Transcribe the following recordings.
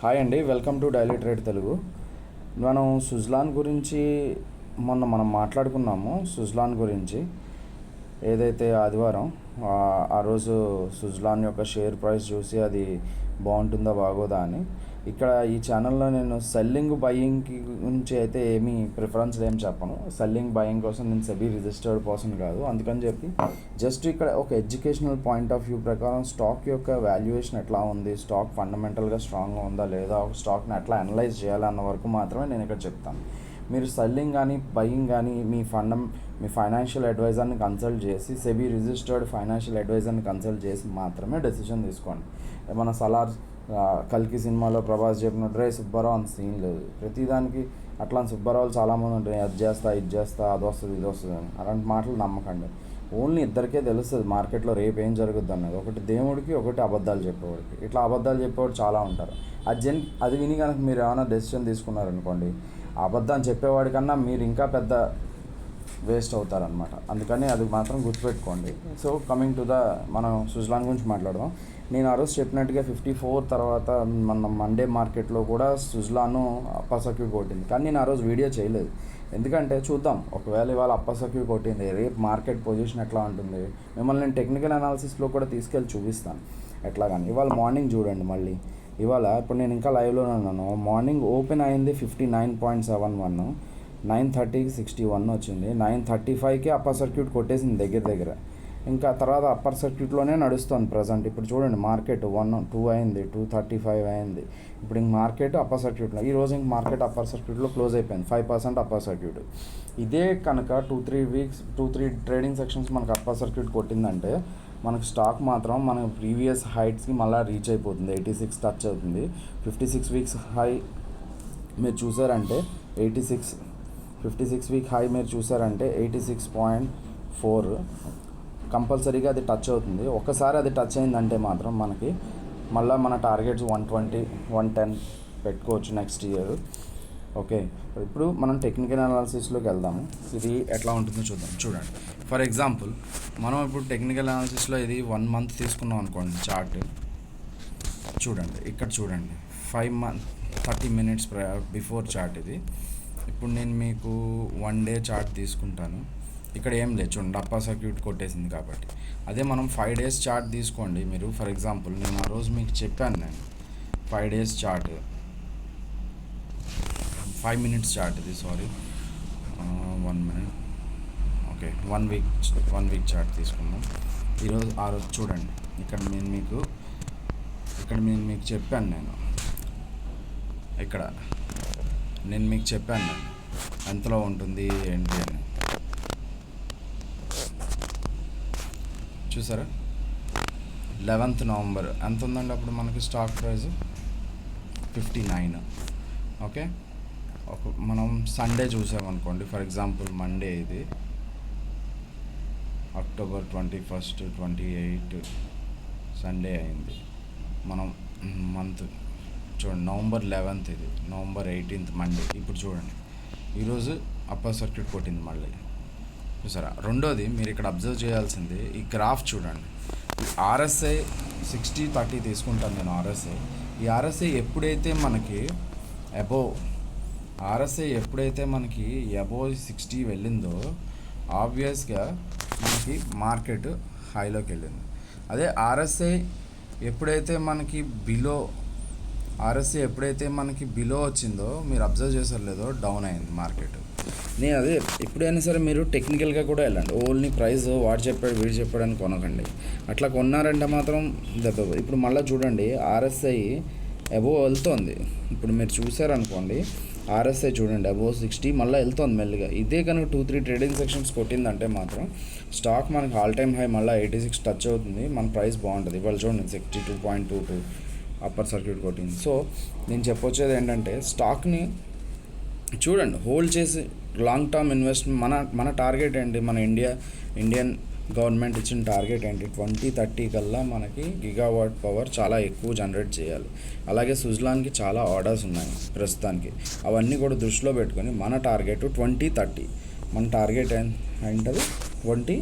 Hi అండి, welcome to daily trade Telugu. మనం సుజ్లాన్ గురించి మనం మాట్లాడుకున్నాము. సుజ్లాన్ గురించి ఏదైతే ఆదివారం ఆ రోజు సుజ్లాన్ యొక్క షేర్ ప్రైస్ చూసి అది బాగుంటుందా బాగోదా అని ఇక్కడ ఈ ఛానల్లో నేను సెల్లింగ్ బయింగ్కి గురించి అయితే ఏమీ ప్రిఫరెన్స్ ఏం చెప్పను. సెల్లింగ్ బయింగ్ కోసం నేను సెబీ రిజిస్టర్డ్ పర్సన్ కాదు. అందుకని చెప్పి జస్ట్ ఇక్కడ ఒక ఎడ్యుకేషనల్ పాయింట్ ఆఫ్ వ్యూ ప్రకారం స్టాక్ యొక్క వాల్యుయేషన్ ఎట్లా ఉంది, స్టాక్ ఫండమెంటల్గా స్ట్రాంగ్గా ఉందా లేదా, ఒక స్టాక్ని ఎట్లా అనలైజ్ చేయాలన్న వరకు మాత్రమే నేను ఇక్కడ చెప్తాను. మీరు సెల్లింగ్ కానీ బయింగ్ కానీ మీ ఫైనాన్షియల్ అడ్వైజర్ని కన్సల్ట్ చేసి, సెబీ రిజిస్టర్డ్ ఫైనాన్షియల్ అడ్వైజర్ని కన్సల్ట్ చేసి మాత్రమే డెసిషన్ తీసుకోండి. మన సలార్ కల్కి సినిమాలో ప్రభాస్ చెప్పినట్టు రే సుబ్బారావు అంత సీన్ లేదు. ప్రతిదానికి అట్లాంటి సుబ్బారావులు చాలామంది ఉంటాయి, అది చేస్తా ఇది చేస్తా అది వస్తుంది ఇది వస్తుంది అని. అలాంటి మాటలు నమ్మకండి. ఓన్లీ ఇద్దరికే తెలుస్తుంది మార్కెట్లో రేపు ఏం జరుగుద్ది అన్నది. ఒకటి దేవుడికి, ఒకటి అబద్ధాలు చెప్పేవాడికి. ఇట్లా అబద్ధాలు చెప్పేవాడు చాలా ఉంటారు. అది విని కనుక మీరు ఏమైనా డెసిషన్ తీసుకున్నారనుకోండి, అబద్ధం చెప్పేవాడికన్నా మీరు ఇంకా పెద్ద వేస్ట్ అవుతారనమాట. అందుకని అది మాత్రం గుర్తుపెట్టుకోండి. సో కమింగ్ టు మనం సుజ్లాన్ గురించి మాట్లాడదాం. నేను ఆ రోజు చెప్పినట్టుగా 54 తర్వాత మన మండే మార్కెట్లో కూడా సుజ్లాను అప్పర్ సర్క్యూట్ కొట్టింది. కానీ నేను ఆ రోజు వీడియో చేయలేదు. ఎందుకంటే చూద్దాం, ఒకవేళ ఇవాళ అప్పర్ సర్క్యూట్ కొట్టింది, రేపు మార్కెట్ పొజిషన్ ఎట్లా ఉంటుంది మిమ్మల్ని నేను టెక్నికల్ అనాలిసిస్లో కూడా తీసుకెళ్ళి చూపిస్తాను ఎట్లా. కానీ ఇవాళ మార్నింగ్ చూడండి. మళ్ళీ ఇవాళ ఇప్పుడు నేను ఇంకా లైవ్లోనే ఉన్నాను. మార్నింగ్ ఓపెన్ అయింది 59.71, 9:30కి 61 వచ్చింది. 9:35కి అప్పర్ సర్క్యూట్ కొట్టేసింది దగ్గర. ఇంకా తర్వాత అప్పర్ సర్క్యూట్లోనే నడుస్తుంది ప్రజెంట్. ఇప్పుడు చూడండి మార్కెట్ 1-2 అయింది, 2:35 అయింది. ఇప్పుడు ఇంక మార్కెట్ అప్పర్ సర్క్యూట్లో, ఈరోజు ఇంక మార్కెట్ అప్పర్ సర్క్యూట్లో క్లోజ్ అయిపోయింది. 5% అప్పర్ సర్క్యూట్. ఇదే కనుక 2-3 ట్రేడింగ్ సెక్షన్స్ మనకు అప్పర్ సర్క్యూట్ కొట్టిందంటే మనకు స్టాక్ మాత్రం మన ప్రీవియస్ హైట్స్కి మళ్ళీ రీచ్ అయిపోతుంది. 86 టచ్ అవుతుంది. 56 వీక్స్ హై మీరు చూసారంటే 56 వీక్ హై మీరు చూసారంటే 86.4 కంపల్సరీగా అది టచ్ అవుతుంది. ఒక్కసారి అది టచ్ అయిందంటే మాత్రం మనకి మళ్ళీ మన టార్గెట్స్ 120, 110 పెట్టుకోవచ్చు నెక్స్ట్ ఇయర్. ఓకే, ఇప్పుడు మనం టెక్నికల్ అనాలిసిస్లోకి వెళ్దాము. ఇది ఎట్లా ఉంటుందో చూద్దాం. చూడండి, ఫర్ ఎగ్జాంపుల్ మనం ఇప్పుడు టెక్నికల్ అనాలిసిస్లో ఇది 1 మంత్ తీసుకున్నాం అనుకోండి చార్ట్. చూడండి ఇక్కడ చూడండి 5 months 30 minutes బిఫోర్ చార్ట్ ఇది. ఇప్పుడు నేను మీకు 1 day చార్ట్ తీసుకుంటాను. ఇక్కడ ఏం లేదు చూడండి, అప్పర్ సర్క్యూట్ కొట్టేసింది కాబట్టి. అదే మనం 5 days చార్ట్ తీసుకోండి మీరు. ఫర్ ఎగ్జాంపుల్ నేను ఆ రోజు మీకు చెప్పాను, నేను 5 days చార్ట్, 5 minutes చార్ట్ ఇది, sorry 1 minute. Okay, 1 week chart తీసుకుందాం. ఈరోజు ఆ రోజు చూడండి, ఇక్కడ నేను మీకు చెప్పాను, నేను మీకు చెప్పాను ఎంతలో ఉంటుంది ఏంటి అని. చూసారా 11th November ఎంత ఉందండి అప్పుడు మనకి స్టాక్ ప్రైస్ 59. ఓకే, మనం సండే చూసామనుకోండి, ఫర్ ఎగ్జాంపుల్ మండే ఇది October 21st, 28 సండే అయింది. మనం మంత్ చూడండి November 11th, ఇది November 18th మండే. ఇప్పుడు చూడండి ఈరోజు అప్పర్ సర్క్యూట్ కొట్టింది మళ్ళీ. చూసారా. రెండోది మీరు ఇక్కడ అబ్జర్వ్ చేయాల్సింది ఈ గ్రాఫ్ చూడండి. ఈ RSI 60-30 తీసుకుంటాను నేను. ఈ RSI ఎప్పుడైతే మనకి అబోవ్ 60 వెళ్ళిందో ఆబ్వియస్గా మనకి మార్కెట్ హైలోకి వెళ్ళింది. అదే RSI ఎప్పుడైతే మనకి బిలో వచ్చిందో మీరు అబ్జర్వ్ చేసారు లేదో, డౌన్ అయింది మార్కెట్. నేను అదే ఎప్పుడైనా సరే మీరు టెక్నికల్గా కూడా వెళ్ళండి. ఓన్లీ ప్రైస్ వాడు చెప్పాడు వీడు చెప్పాడు అని కొనకండి. అట్లా కొన్నారంటే మాత్రం దెబ్బ. ఇప్పుడు మళ్ళీ చూడండి RSI అబోవ్ వెళ్తుంది. ఇప్పుడు మీరు చూసారనుకోండి RSI చూడండి అబోవ్ 60 మళ్ళీ వెళ్తుంది మెల్లిగా. ఇదే కనుక 2-3 ట్రేడింగ్ సెక్షన్స్ కొట్టిందంటే మాత్రం స్టాక్ మనకి ఆల్ టైమ్ హై మళ్ళీ 86 టచ్ అవుతుంది. మన ప్రైస్ బాగుంటుంది. ఇవాళ చూడండి 62.22 అప్పర్ సర్క్యూట్ కొట్టింది. సో నేను చెప్పొచ్చేది ఏంటంటే స్టాక్ని చూడండి, హోల్డ్ చేసి లాంగ్ టర్మ్ ఇన్వెస్ట్మెంట్. మన టార్గెట్ ఏంటి, మన ఇండియన్ గవర్నమెంట్ ఇచ్చిన టార్గెట్ ఏంటి, 2030 కల్లా మనకి గిగావాట్ పవర్ చాలా ఎక్కువ జనరేట్ చేయాలి. అలాగే సుజ్లాన్కి చాలా ఆర్డర్స్ ఉన్నాయి ప్రస్తుతానికి. అవన్నీ కూడా దృష్టిలో పెట్టుకొని మన టార్గెట్ 2030. మన టార్గెట్ ఏంటది 20,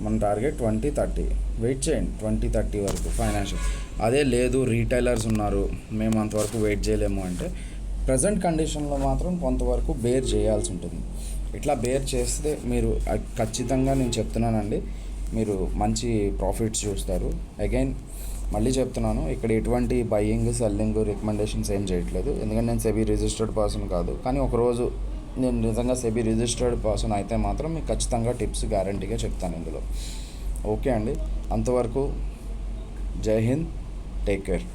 మన టార్గెట్ 2030. వెయిట్ చేయండి 2030 వరకు ఫైనాన్షియల్. అదే లేదు రీటైలర్స్ ఉన్నారు, మేము అంతవరకు వెయిట్ చేయలేము అంటే ప్రజెంట్ కండిషన్లో మాత్రం కొంతవరకు బేర్ చేయాల్సి ఉంటుంది. ఇట్లా బేర్ చేస్తే మీరు ఖచ్చితంగా నేను చెప్తున్నానండి, మీరు మంచి ప్రాఫిట్స్ చూస్తారు. అగైన్ మళ్ళీ చెప్తున్నాను, ఇక్కడ ఎటువంటి బయ్యింగ్ సెల్లింగ్ రికమెండేషన్స్ ఏం చేయట్లేదు, ఎందుకంటే నేను సెబీ రిజిస్టర్డ్ పర్సన్ కాదు. కానీ ఒకరోజు నేను నిజంగా సెబీ రిజిస్టర్డ్ పర్సన్ అయితే మాత్రం మీకు ఖచ్చితంగా టిప్స్ గ్యారంటీగా చెప్తాను ఇందులో. ఓకే అండి, అంతవరకు జై హింద్, టేక్ కేర్.